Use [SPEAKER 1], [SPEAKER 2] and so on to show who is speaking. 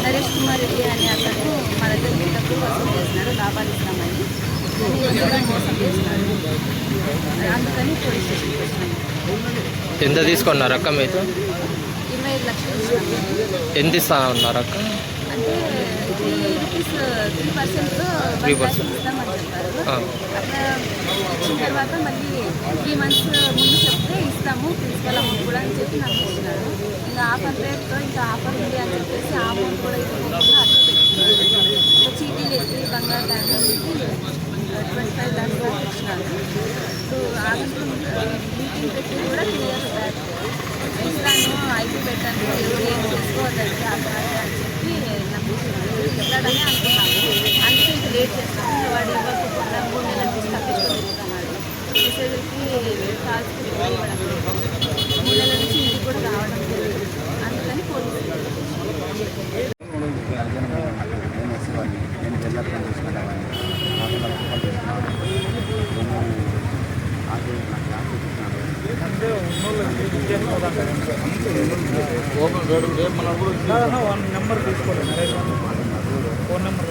[SPEAKER 1] నరేష్ కుమార్ రెడ్డి అనే అతను మా దగ్గర డబ్బులు వసూలు చేసినాడు, లాభాలు ఇస్తామని మోసం చేసినాడు. అందుకని పోలీస్ స్టేషన్కి వచ్చినాము.
[SPEAKER 2] ఎంత తీసుకున్నారు అక్క మీతో?
[SPEAKER 1] 25 లక్షలు ఇస్తాము.
[SPEAKER 2] ఎంత ఇస్తా ఉన్నారు అక్క?
[SPEAKER 1] అంటే 3% ఇస్తామని చెప్పారు. అట్లా ఇచ్చిన తర్వాత మళ్ళీ 3 months ముందు చెప్తే ఇస్తాము ప్రిన్సిపల్ అమౌంట్ కూడా అని చెప్పి నాకు ఇచ్చినారు. ఇంకా ఆఫర్ రేట్తో ఇంకా ఆఫర్ ఉంది అని చెప్పేసి ఆ అమౌంట్ కూడా ఇవ్వకుండా అట్లా పెట్టుకున్నారు. చీటీలు ఎత్తి బంగారు డ్యామేజ్ 25 lakhs దాకా ఇచ్చినారు. ఇప్పుడు ఆగస్టు మీటింగ్ పెట్టి కూడా 3 years బ్యాక్ ఇస్తాను, ఐపీ పెట్టాను, ఎవరు ఏం చేసుకోవద్దండి ఆఫర్ అని చెప్పి నాకు ఇస్తాడని అనుకున్నాము. అందుకే ఇంకా లేట్ చేస్తాము. వాడు ఇవ్వకుండా 3 నెలల నుంచి తప్పించుకొని ఇస్తున్నాడు. మెసేజ్కి కాల్స్ ఇవ్వడం లేదు. 3 నెలల నుంచి ఇంటికి కూడా రావడం లేదు. అందుకని పోలీసులు
[SPEAKER 3] నెంబర్ తీసుకోండి, ఫోన్ నెంబర్